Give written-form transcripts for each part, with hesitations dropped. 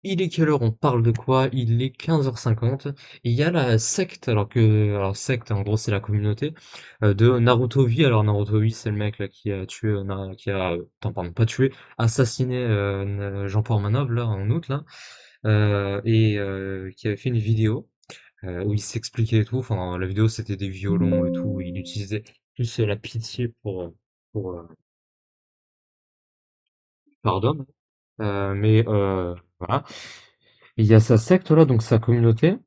Il est quelle heure? On parle de quoi? Il est 15h50. Il y a la secte, alors secte, en gros, c'est la communauté de Naruto V. Alors Naruto V, c'est le mec là qui a tué, attends, pardon, pas tué, assassiné Jean-Paul Manov là en août là, qui avait fait une vidéo où il s'expliquait et tout. Enfin, la vidéo c'était des violons et tout. Il utilisait plus la pitié pour pardon. Voilà. Il y a sa secte là, donc sa communauté,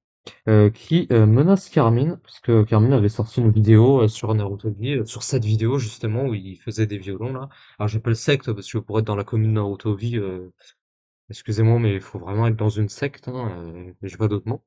qui menace Carmine, parce que Carmine avait sorti une vidéo sur Naruto V, sur cette vidéo justement où il faisait des violons là. Alors j'appelle secte parce que pour être dans la commune Naruto V, excusez-moi, mais il faut vraiment être dans une secte, hein, j'ai pas d'autre mot.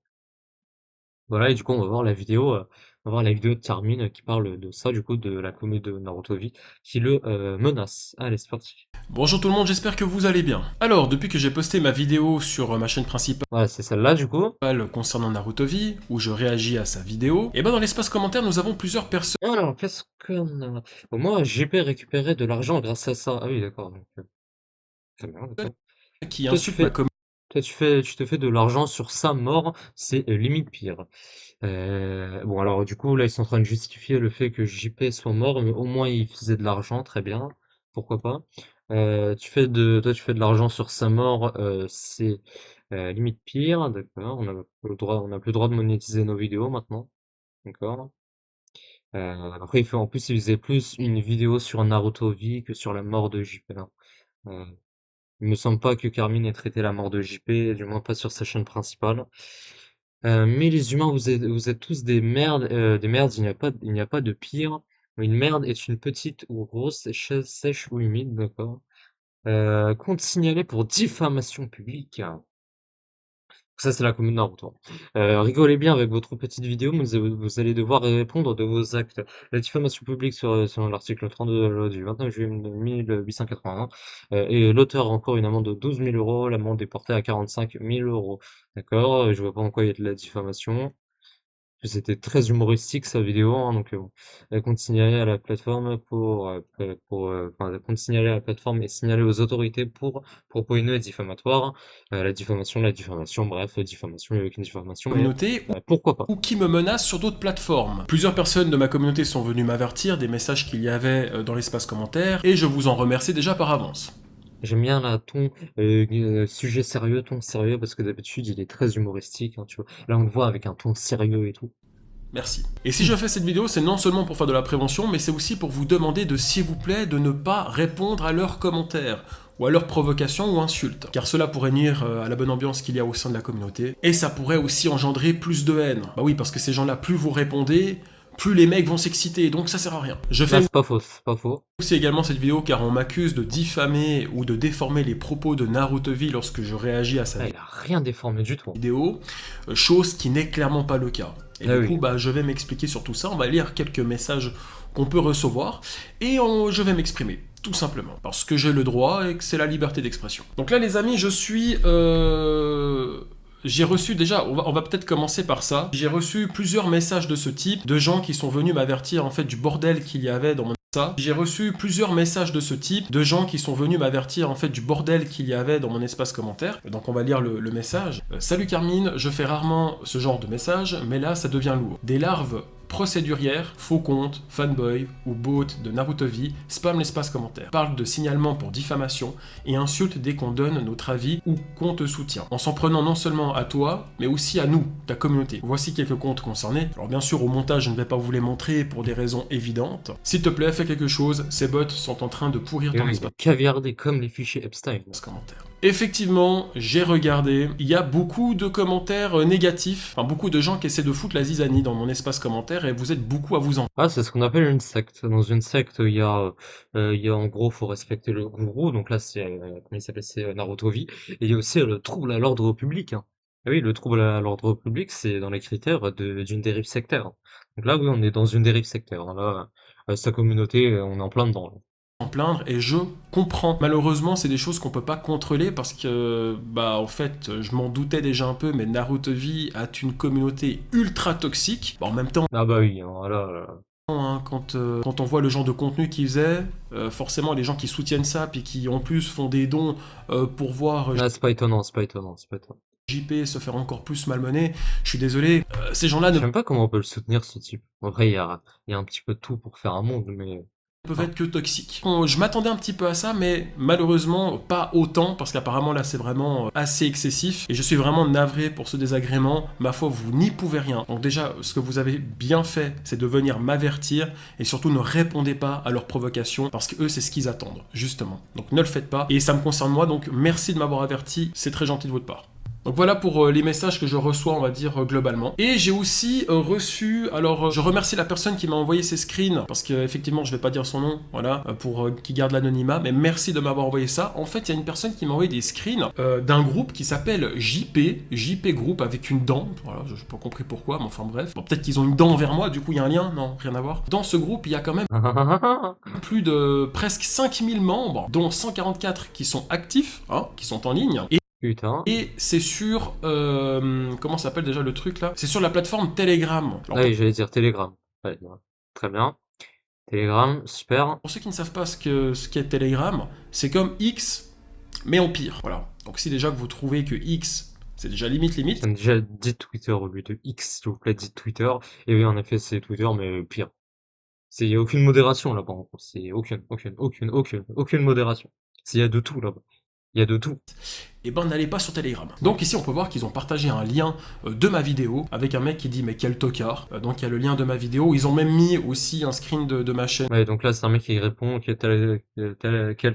Voilà, et du coup on va voir la vidéo, de Carmine qui parle de ça, du coup de la commune de Naruto V, qui le menace. Allez, c'est parti. Bonjour tout le monde, j'espère que vous allez bien. Alors, depuis que j'ai posté ma vidéo sur ma chaîne principale Voilà, c'est celle-là du coup. concernant Naruto V, où je réagis à sa vidéo, et ben dans l'espace commentaire, nous avons plusieurs personnes Alors, qu'est-ce qu'on a? Bon, moi, j'ai pu récupérer de l'argent grâce à ça. Ah oui, d'accord. Donc, très bien, d'accord. qui Toi, tu insultent ma fais, communauté. tu te fais de l'argent sur sa mort, c'est limite pire. Bon, alors, du coup, là, ils sont en train de justifier le fait que JP soit mort, mais au moins, il faisait de l'argent, très bien. Pourquoi pas? Toi, tu fais de l'argent sur sa mort, c'est limite pire, d'accord. On n'a plus le droit de monétiser nos vidéos maintenant, d'accord. Après, en plus, il faisait plus une vidéo sur Naruto V que sur la mort de JP, hein. Euh, il me semble pas que Carmine ait traité la mort de JP, du moins pas sur sa chaîne principale. Mais les humains, vous êtes tous des merdes, il n'y a pas de pire. Une merde est une petite ou grosse, chaise sèche ou humide, d'accord. Compte signalé pour diffamation publique. Ça, c'est la commune Naruto. Rigolez bien avec votre petite vidéo, mais vous allez devoir répondre de vos actes. La diffamation publique selon l'article 32 de la loi du 29 juillet 1881, et l'auteur a encore une amende de 12 000 euros, l'amende est portée à 45 000 euros. D'accord? Je vois pas en quoi il y a de la diffamation. C'était très humoristique sa vidéo, hein, donc bon. Compte signaler à la plateforme compte signaler à la plateforme et signaler aux autorités pour propos haineux et diffamatoires. La diffamation, bref, diffamation, il n'y a aucune diffamation, mais pourquoi pas. Ou qui me menacent sur d'autres plateformes. Plusieurs personnes de ma communauté sont venues m'avertir des messages qu'il y avait dans l'espace commentaire, et je vous en remercie déjà par avance. J'aime bien là, sujet sérieux, ton sérieux, parce que d'habitude il est très humoristique, hein, tu vois. Là on le voit avec un ton sérieux et tout. Merci. Et si je fais cette vidéo, c'est non seulement pour faire de la prévention, mais c'est aussi pour vous demander de, s'il vous plaît, de ne pas répondre à leurs commentaires, ou à leurs provocations ou insultes, car cela pourrait nuire à la bonne ambiance qu'il y a au sein de la communauté, et ça pourrait aussi engendrer plus de haine. Bah oui, parce que ces gens-là, plus vous répondez, plus les mecs vont s'exciter, donc ça sert à rien. Je Là fais c'est pas faux, c'est pas faux. aussi également cette vidéo car on m'accuse de diffamer ou de déformer les propos de Narutovi lorsque je réagis à sa Là il a rien déformé du tout. vidéo, chose qui n'est clairement pas le cas. Et Ah du coup, oui. bah, je vais m'expliquer sur tout ça, on va lire quelques messages qu'on peut recevoir, et je vais m'exprimer, tout simplement, parce que j'ai le droit et que c'est la liberté d'expression. Donc là les amis, j'ai reçu déjà, on va peut-être commencer par ça. J'ai reçu plusieurs messages de ce type, de gens qui sont venus m'avertir en fait du bordel qu'il y avait dans mon ça. J'ai reçu plusieurs messages de ce type, de gens qui sont venus m'avertir en fait du bordel qu'il y avait dans mon espace commentaire. Donc on va lire le message. Salut Carmine, je fais rarement ce genre de message, mais là ça devient lourd. Des larves procédurières, faux comptes, fanboy ou bot de Naruto V spam l'espace commentaire, parle de signalement pour diffamation et insulte dès qu'on donne notre avis ou qu'on te soutient, en s'en prenant non seulement à toi, mais aussi à nous, ta communauté. Voici quelques comptes concernés. Alors bien sûr, au montage, je ne vais pas vous les montrer pour des raisons évidentes. S'il te plaît, fais quelque chose, ces bots sont en train de pourrir Et ton oui, il espace est caviardé comme les fichiers Epstein. commentaire. Effectivement, j'ai regardé, il y a beaucoup de commentaires négatifs, enfin beaucoup de gens qui essaient de foutre la zizanie dans mon espace commentaire et vous êtes beaucoup à vous en. Ah, c'est ce qu'on appelle une secte. Dans une secte, il y a en gros, faut respecter le gourou. Donc là, comment il s'appelle, c'est Naruto V. Et il y a aussi le trouble à l'ordre public, hein. Ah oui, le trouble à l'ordre public, c'est dans les critères d'une dérive sectaire. Donc là, oui, on est dans une dérive sectaire, hein. Là, sa communauté, on est en plein dedans, là. En plaindre et je comprends. Malheureusement, c'est des choses qu'on peut pas contrôler parce que, bah, en fait, je m'en doutais déjà un peu, mais Naruto V a une communauté ultra toxique. Bah, en même temps, Ah bah oui, hein, là, hein, hein, quand on voit le genre de contenu qu'il faisait, forcément les gens qui soutiennent ça, puis qui en plus font des dons pour voir Ah, c'est pas étonnant, c'est pas étonnant, c'est pas étonnant. JP se faire encore plus malmener, je suis désolé, ces gens-là Je ne sais même pas comment on peut le soutenir, ce type. En vrai, il y a un petit peu de tout pour faire un monde, mais... peuvent Enfin, être que toxiques. Bon, je m'attendais un petit peu à ça, mais malheureusement pas autant, parce qu'apparemment là c'est vraiment assez excessif, et je suis vraiment navré pour ce désagrément. Ma foi, vous n'y pouvez rien. Donc déjà, ce que vous avez bien fait, c'est de venir m'avertir, et surtout ne répondez pas à leurs provocations, parce que eux c'est ce qu'ils attendent, justement. Donc ne le faites pas, et ça me concerne moi, donc merci de m'avoir averti, c'est très gentil de votre part. Donc voilà pour les messages que je reçois, on va dire, globalement. Et j'ai aussi reçu, alors je remercie la personne qui m'a envoyé ces screens, parce qu'effectivement je vais pas dire son nom, voilà, pour qu'il garde l'anonymat, mais merci de m'avoir envoyé ça. En fait, il y a une personne qui m'a envoyé des screens d'un groupe qui s'appelle JP Group avec une dent, voilà, je n'ai pas compris pourquoi, mais enfin bref. Bon, peut-être qu'ils ont une dent envers moi, du coup il y a un lien, non, rien à voir. Dans ce groupe, il y a quand même plus de presque 5000 membres, dont 144 qui sont actifs, hein, qui sont en ligne, putain. et c'est sur... comment s'appelle déjà le truc là? C'est sur la plateforme Telegram. Alors, Ah oui, j'allais dire Telegram. Ouais, voilà. Très bien. Telegram, super. pour ceux qui ne savent pas ce qu'est Telegram, c'est comme X, mais en pire. Voilà. Donc si déjà que vous trouvez que X, c'est déjà limite, Tiens, déjà, dites Twitter au lieu de X, s'il vous plaît, dites Twitter. Et oui, en effet, c'est Twitter, mais pire. Il y a aucune modération là-bas, en gros. C'est aucune modération. Il y a de tout là-bas. Il y a de tout. et ben n'allez pas sur Telegram. Donc ici on peut voir qu'ils ont partagé un lien de ma vidéo avec un mec qui dit mais quel tocard. Donc il y a le lien de ma vidéo. Ils ont même mis aussi un screen de ma chaîne Ouais, donc là, c'est un mec qui répond, quel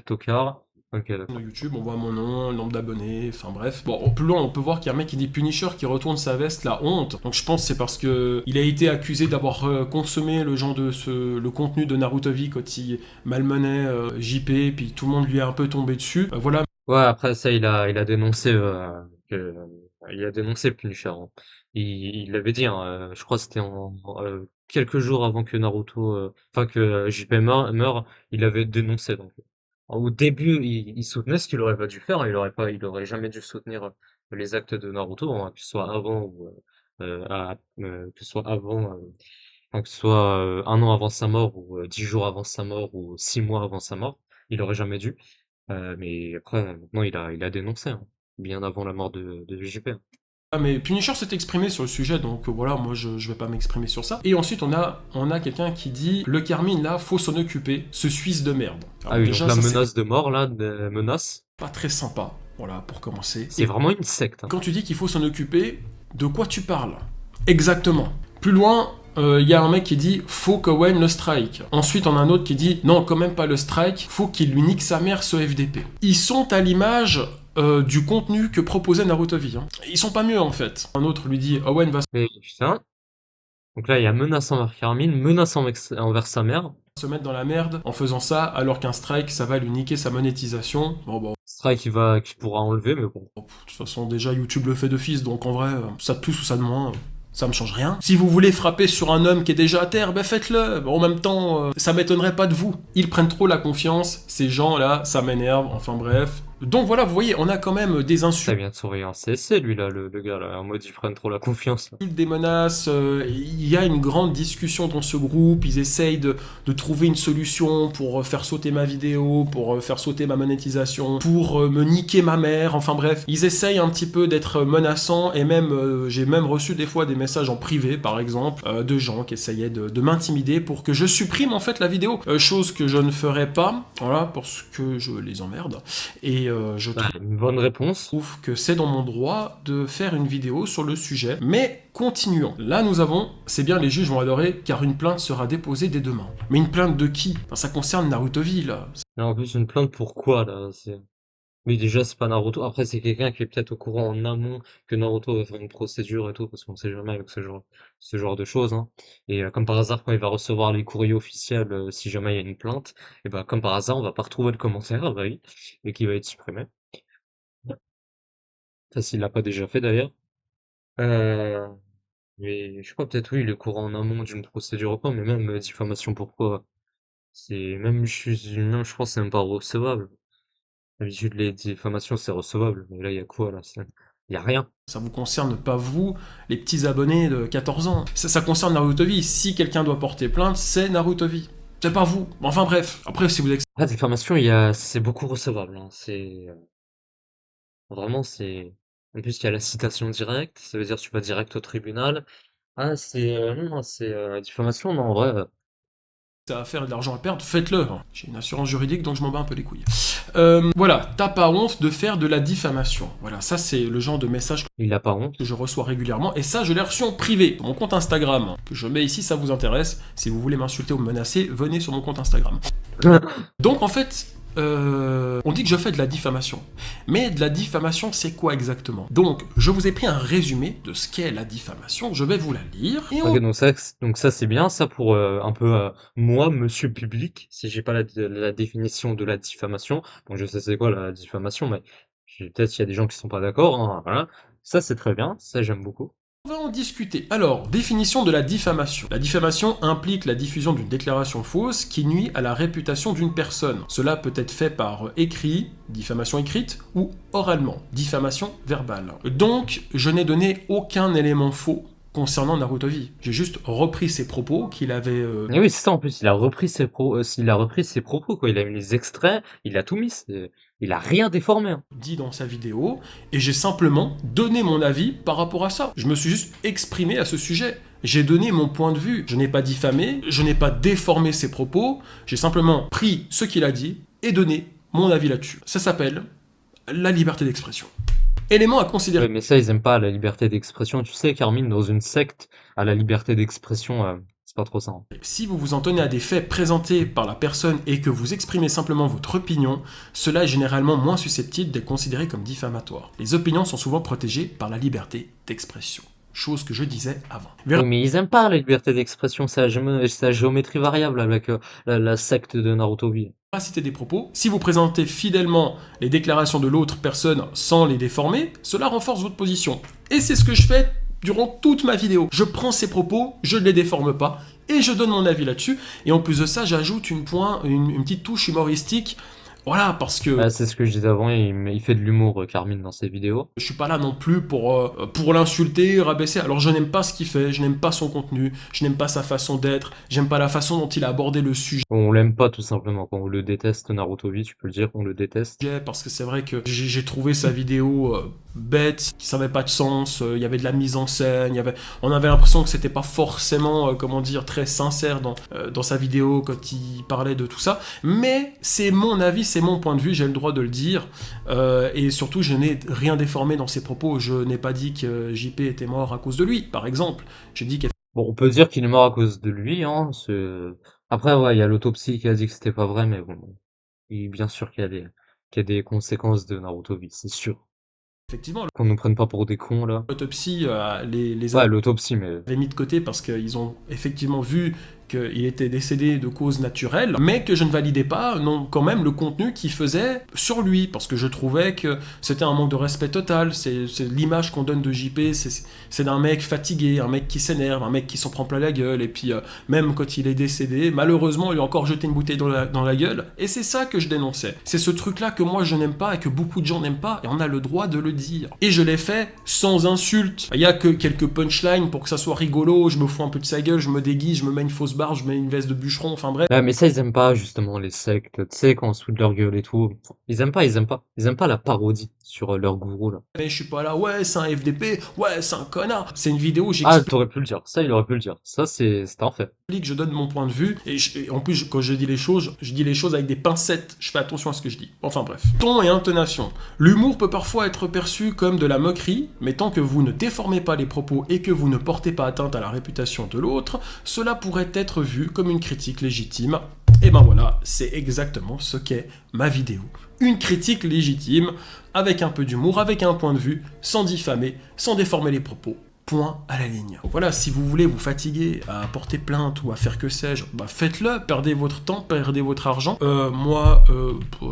tocard. Ok, d'accord. YouTube, on voit mon nom, le nombre d'abonnés, enfin bref. Bon, au plus loin, on peut voir qu'il y a un mec qui dit Punisher qui retourne sa veste, la honte. Donc je pense que c'est parce que il a été accusé d'avoir consommé le contenu de Naruto V quand il malmenait JP, puis tout le monde lui est un peu tombé dessus. Voilà. Ouais, après ça, il a dénoncé, il a dénoncé Punisher, hein. Il l'avait dit, hein, je crois que c'était quelques jours avant que Naruto, enfin que JP meure, il avait dénoncé. Donc, au début, il soutenait ce qu'il aurait pas dû faire, hein. Il aurait jamais dû soutenir les actes de Naruto, hein, que ce soit avant ou que ce soit avant, enfin, que ce soit un an avant sa mort ou 10 jours avant sa mort ou 6 mois avant sa mort. Il aurait jamais dû. Mais après, maintenant, il a dénoncé, hein, bien avant la mort de JP. Mais Punisher s'est exprimé sur le sujet, donc voilà, moi je vais pas m'exprimer sur ça. Et ensuite on a quelqu'un qui dit le Carmine là, faut s'en occuper, ce Suisse de merde. Ah Alors oui, donc déjà la ça c'est menace de mort, là, menace, pas très sympa, voilà pour commencer. c'est Et vraiment une secte, hein. quand tu dis qu'il faut s'en occuper, de quoi tu parles? Exactement. Plus loin, il y a un mec qui dit faut qu'Owen le strike. Ensuite, on a un autre qui dit non, quand même pas le strike, faut qu'il lui nique sa mère ce FDP. Ils sont à l'image du contenu que proposait Naruto V. Hein. Ils sont pas mieux en fait. Un autre lui dit Owen va Mais putain, donc là, il y a menace envers Carmine, menace envers sa mère. se mettre dans la merde en faisant ça, alors qu'un strike, ça va lui niquer sa monétisation. Bon, Strike qui pourra enlever, mais bon. de toute façon, déjà, YouTube le fait d'office, donc en vrai, ça de plus ou ça de moins, ça me change rien. Si vous voulez frapper sur un homme qui est déjà à terre, ben faites-le. En même temps, ça m'étonnerait pas de vous. Ils prennent trop la confiance, ces gens-là, ça m'énerve, enfin bref. Donc voilà, vous voyez, on a quand même des Ça insultes. vient de surveiller un CSC, lui, là, le gars, là, en mode, ils prennent trop la confiance, là. Des menaces, il y a une grande discussion dans ce groupe, ils essayent de trouver une solution pour faire sauter ma vidéo, pour faire sauter ma monétisation, pour me niquer ma mère, enfin bref, ils essayent un petit peu d'être menaçants, et même j'ai même reçu des fois des messages en privé par exemple, de gens qui essayaient de m'intimider pour que je supprime en fait la vidéo, chose que je ne ferai pas, voilà, parce que je les emmerde, et je Bah, une bonne réponse. trouve que c'est dans mon droit de faire une vidéo sur le sujet, mais continuons. Là, nous avons, c'est bien, les juges vont adorer, car une plainte sera déposée dès demain. Mais une plainte de qui? Enfin, ça concerne Naruto V, là. Là, en plus, une plainte pour quoi, là? Oui, déjà, c'est pas Naruto. Après, c'est quelqu'un qui est peut-être au courant en amont que Naruto va faire une procédure et tout, parce qu'on sait jamais avec ce genre de choses, hein. Et comme par hasard, quand il va recevoir les courriers officiels, si jamais il y a une plainte, et ben comme par hasard, on va pas retrouver le commentaire, bah oui, et qui va être supprimé. Ça, s'il l'a pas déjà fait d'ailleurs. Euh, mais je crois peut-être oui, il est au courant en amont d'une procédure ou quoi, mais même diffamation pourquoi? Même, je pense, que c'est même pas recevable. D'habitude, les diffamations, c'est recevable, mais là, il y a quoi là? Il y a rien. Ça vous concerne pas vous, les petits abonnés de 14 ans. Ça concerne Narutobi. Si quelqu'un doit porter plainte, c'est Narutobi. C'est pas vous. Enfin bref. Après, si vous Ah, diffamation, c'est beaucoup recevable, hein. Vraiment, en plus, il y a la citation directe, ça veut dire que tu vas direct au tribunal. Ah, non, diffamation, non, en vrai, ça va faire de l'argent à perdre, faites-le. J'ai une assurance juridique, donc je m'en bats un peu les couilles. Voilà, t'as pas honte de faire de la diffamation. Voilà, ça c'est le genre de message il a pas honte. que je reçois régulièrement, et ça je l'ai reçu en privé, sur mon compte Instagram, que je mets ici, ça vous intéresse. Si vous voulez m'insulter ou me menacer, venez sur mon compte Instagram. Donc en fait, on dit que je fais de la diffamation. Mais de la diffamation, c'est quoi exactement? Donc, je vous ai pris un résumé de ce qu'est la diffamation, je vais vous la lire, et Ok, donc ça c'est bien, ça pour un peu moi, monsieur public, si j'ai pas la définition de la diffamation, bon je sais c'est quoi la diffamation, mais peut-être il y a des gens qui sont pas d'accord, hein, voilà. Ça c'est très bien, ça j'aime beaucoup. on va en discuter. Alors, définition de la diffamation. La diffamation implique la diffusion d'une déclaration fausse qui nuit à la réputation d'une personne. Cela peut être fait par écrit, diffamation écrite, ou oralement, diffamation verbale. Donc, je n'ai donné aucun élément faux concernant Narutobi. J'ai juste repris ses propos qu'il avait Et oui, c'est ça en plus, il a repris ses propos quoi, il a mis les extraits, il a tout mis, il a rien déformé, hein. dit dans sa vidéo, et j'ai simplement donné mon avis par rapport à ça. Je me suis juste exprimé à ce sujet. J'ai donné mon point de vue. Je n'ai pas diffamé, je n'ai pas déformé ses propos, j'ai simplement pris ce qu'il a dit et donné mon avis là-dessus. Ça s'appelle la liberté d'expression. Élément à considérer. Ouais, mais ça ils aiment pas la liberté d'expression, tu sais, Carmine, dans une secte, à la liberté d'expression, c'est pas trop ça, hein. Si vous vous en tenez à des faits présentés par la personne et que vous exprimez simplement votre opinion, cela est généralement moins susceptible d'être considéré comme diffamatoire. Les opinions sont souvent protégées par la liberté d'expression. Chose que je disais avant. Oui, mais ils aiment pas la liberté d'expression, c'est la géométrie variable avec la secte de Narutobi. Véracité des propos, si vous présentez fidèlement les déclarations de l'autre personne sans les déformer, cela renforce votre position. Et c'est ce que je fais durant toute ma vidéo. Je prends ces propos, je ne les déforme pas, et je donne mon avis là-dessus. Et en plus de ça, j'ajoute une petite touche humoristique. Voilà, parce que Ah, c'est ce que je disais avant, il fait de l'humour, Carmine, dans ses vidéos. je suis pas là non plus pour l'insulter, rabaisser. Alors je n'aime pas ce qu'il fait, je n'aime pas son contenu, je n'aime pas sa façon d'être, j'aime pas la façon dont il a abordé le sujet. On l'aime pas tout simplement, quand on le déteste, Narutobi, tu peux le dire, on le déteste. Parce que c'est vrai que j'ai trouvé sa vidéo bête, qui savait pas de sens, il y avait de la mise en scène, on avait l'impression que c'était pas forcément, comment dire, très sincère dans sa vidéo quand il parlait de tout ça, mais c'est mon avis, c'est mon point de vue, j'ai le droit de le dire, et surtout je n'ai rien déformé dans ses propos, je n'ai pas dit que JP était mort à cause de lui, par exemple, j'ai dit Bon, on peut dire qu'il est mort à cause de lui, hein, après, ouais, il y a l'autopsie qui a dit que c'était pas vrai, mais bon, bien sûr qu'il y a des conséquences de Narutobi, c'est sûr. qu'effectivement, Qu'on nous prenne pas pour des cons, là. l'autopsie, les Ouais, l'autopsie, mais avait mis de côté parce qu'ils ont effectivement vu qu'il était décédé de cause naturelle, mais que je ne validais pas, non, quand même, le contenu qu'il faisait sur lui, parce que je trouvais que c'était un manque de respect total, c'est l'image qu'on donne de JP, c'est d'un mec fatigué, un mec qui s'énerve, un mec qui s'en prend plein la gueule, et puis même quand il est décédé, malheureusement, il lui a encore jeté une bouteille dans la gueule, et c'est ça que je dénonçais. C'est ce truc-là que moi je n'aime pas, et que beaucoup de gens n'aiment pas, et on a le droit de le dire. Et je l'ai fait sans insulte. Il y a que quelques punchlines pour que ça soit rigolo, je me fous un peu de sa gueule, je me déguise, je me mets une fausse barbe, je mets une veste de bûcheron, enfin bref. ouais, mais ça, ils aiment pas, justement, les sectes, tu sais, quand on se fout de leur gueule et tout. Ils aiment pas, ils aiment pas. Ils aiment pas la parodie sur leur gourou, là. Mais je suis pas là, ouais, c'est un FDP, ouais, c'est un connard. C'est une vidéo où Ah, j'explique, t'aurais pu le dire. Ça, il aurait pu le dire. Ça, c'est un fait. je donne mon point de vue, et en plus, quand je dis les choses, je dis les choses avec des pincettes, je fais attention à ce que je dis. Enfin bref. Ton et intonation. L'humour peut parfois être perçu comme de la moquerie, mais tant que vous ne déformez pas les propos et que vous ne portez pas atteinte à la réputation de l'autre, cela pourrait être vu comme une critique légitime. Et ben voilà, c'est exactement ce qu'est ma vidéo. Une critique légitime, avec un peu d'humour, avec un point de vue, sans diffamer, sans déformer les propos. Point à la ligne. Donc voilà, si vous voulez vous fatiguer à porter plainte ou à faire que sais-je, bah faites-le, perdez votre temps, perdez votre argent. Moi,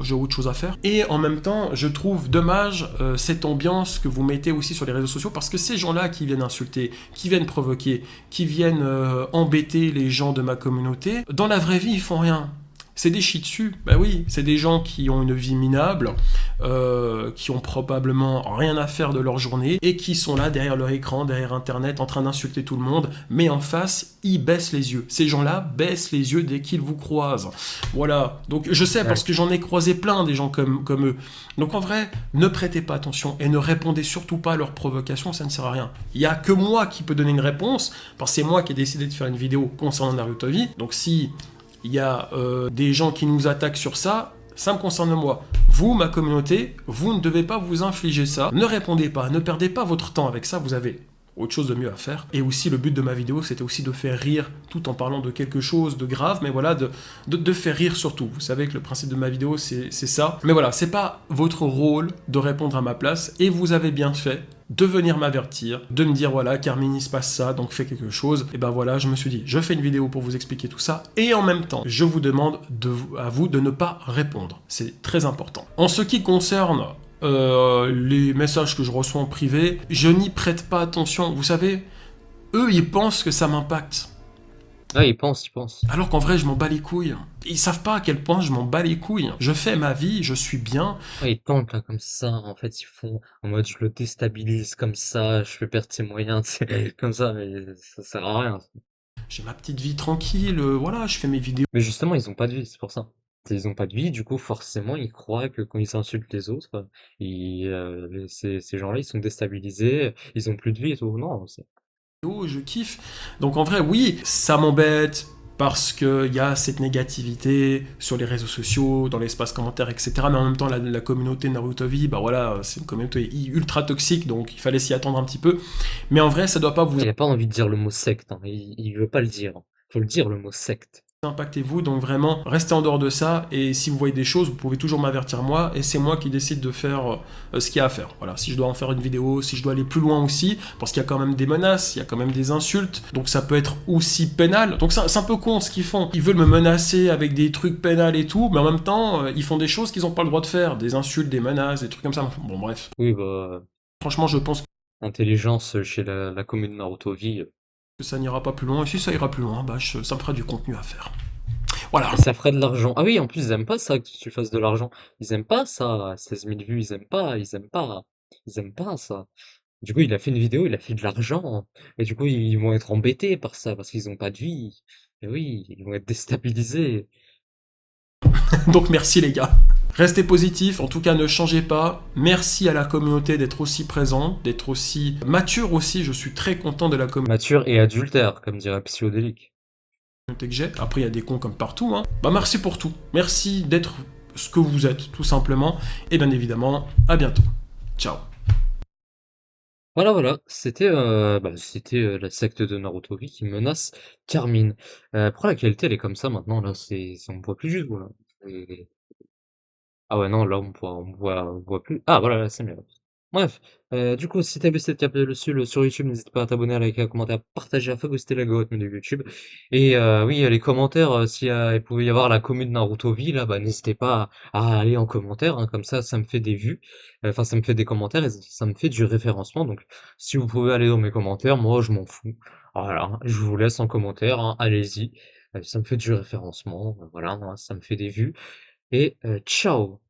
j'ai autre chose à faire. Et en même temps, je trouve dommage cette ambiance que vous mettez aussi sur les réseaux sociaux, parce que ces gens-là qui viennent insulter, qui viennent provoquer, qui viennent embêter les gens de ma communauté, dans la vraie vie, ils font rien. C'est des shih dessus, bah oui, c'est des gens qui ont une vie minable, qui ont probablement rien à faire de leur journée et qui sont là derrière leur écran, derrière Internet, en train d'insulter tout le monde, mais en face, ils baissent les yeux. Ces gens-là baissent les yeux dès qu'ils vous croisent. Voilà. Donc je sais parce Ouais. que j'en ai croisé plein des gens comme eux. Donc en vrai, ne prêtez pas attention et ne répondez surtout pas à leurs provocations, ça ne sert à rien. Il y a que moi qui peux donner une réponse, parce que c'est moi qui ai décidé de faire une vidéo concernant Naruto-V. Donc si il y a des gens qui nous attaquent sur ça, ça me concerne moi. Vous, ma communauté, vous ne devez pas vous infliger ça. Ne répondez pas, ne perdez pas votre temps avec ça, vous avez autre chose de mieux à faire. Et aussi, le but de ma vidéo, c'était aussi de faire rire, tout en parlant de quelque chose de grave, mais voilà, de faire rire surtout. Vous savez que le principe de ma vidéo, c'est ça. Mais voilà, c'est pas votre rôle de répondre à ma place, et vous avez bien fait de venir m'avertir, de me dire voilà, Carmine, il se passe ça, donc fais quelque chose. Et ben voilà, je me suis dit, je fais une vidéo pour vous expliquer tout ça, et en même temps, je vous demande à vous de ne pas répondre. C'est très important. En ce qui concerne les messages que je reçois en privé, je n'y prête pas attention. Vous savez, eux, ils pensent que ça m'impacte. Ah, il pense, il pense. Alors qu'en vrai, je m'en bats les couilles. Ils savent pas à quel point je m'en bats les couilles. Je fais ma vie, je suis bien. Ouais, ils tentent là comme ça, en fait, ils font en mode je le déstabilise comme ça, je fais perdre ses moyens, c'est comme ça, mais ça sert à rien. J'ai ma petite vie tranquille. Voilà, je fais mes vidéos. Mais justement, ils ont pas de vie, c'est pour ça. Ils ont pas de vie, du coup, forcément, ils croient que quand ils insultent les autres, ces gens-là, ils sont déstabilisés, ils ont plus de vie et tout. Non, Je kiffe. Donc en vrai, oui, ça m'embête parce qu'il y a cette négativité sur les réseaux sociaux, dans l'espace commentaire, etc. Mais en même temps, la communauté Naruto-V, bah voilà, c'est une communauté ultra toxique, donc il fallait s'y attendre un petit peu. Mais en vrai, ça doit pas vous il a pas envie de dire le mot secte, hein. Il veut pas le dire. Faut le dire, le mot secte. impactez-vous, donc vraiment, restez en dehors de ça, et si vous voyez des choses, vous pouvez toujours m'avertir moi, et c'est moi qui décide de faire ce qu'il y a à faire. Voilà, si je dois en faire une vidéo, si je dois aller plus loin aussi, parce qu'il y a quand même des menaces, il y a quand même des insultes, donc ça peut être aussi pénal. Donc c'est un peu con ce qu'ils font. Ils veulent me menacer avec des trucs pénals et tout, mais en même temps, ils font des choses qu'ils n'ont pas le droit de faire, des insultes, des menaces, des trucs comme ça. Bon bref, Oui, bah, franchement je pense intelligence chez la commune Naruto-V. que ça n'ira pas plus loin, et si ça ira plus loin, bah ça me fera du contenu à faire. Voilà. Et ça ferait de l'argent. Ah oui, en plus, ils aiment pas ça que tu fasses de l'argent. Ils aiment pas ça, 16 000 vues, ils aiment pas, ils aiment pas. Ils aiment pas ça. Du coup, il a fait une vidéo, il a fait de l'argent. Et du coup, ils vont être embêtés par ça, parce qu'ils ont pas de vie. Et oui, ils vont être déstabilisés. Donc merci les gars. Restez positifs, en tout cas ne changez pas. Merci à la communauté d'être aussi présente, d'être aussi mature aussi. Je suis très content de la communauté Mature et adultère, comme dirait Psychodélique. que j'ai. Après, il y a des cons comme partout, hein. Bah merci pour tout. Merci d'être ce que vous êtes, tout simplement. Et bien évidemment, à bientôt. Ciao. Voilà, voilà, c'était la secte de Naruto-V qui menace Carmine. Pourquoi la qualité elle est comme ça maintenant là? On me voit plus du tout là. Et- Ah ouais non là on voit plus. Ah voilà là c'est mieux. Bref, du coup si t'as aimé cette capsule sur YouTube, n'hésite pas à t'abonner, à liker, à commenter, à partager, à phagocyter l'algorithme de YouTube. Et oui les commentaires, s'il il pouvait y avoir la commune Naruto-V là, bah n'hésitez pas à aller en commentaire, hein, comme ça me fait des vues, enfin ça me fait des commentaires et ça me fait du référencement. Donc si vous pouvez aller dans mes commentaires, moi je m'en fous. Voilà, je vous laisse en commentaire, hein, allez-y. Ça me fait du référencement, voilà, hein, ça me fait des vues. Et ciao!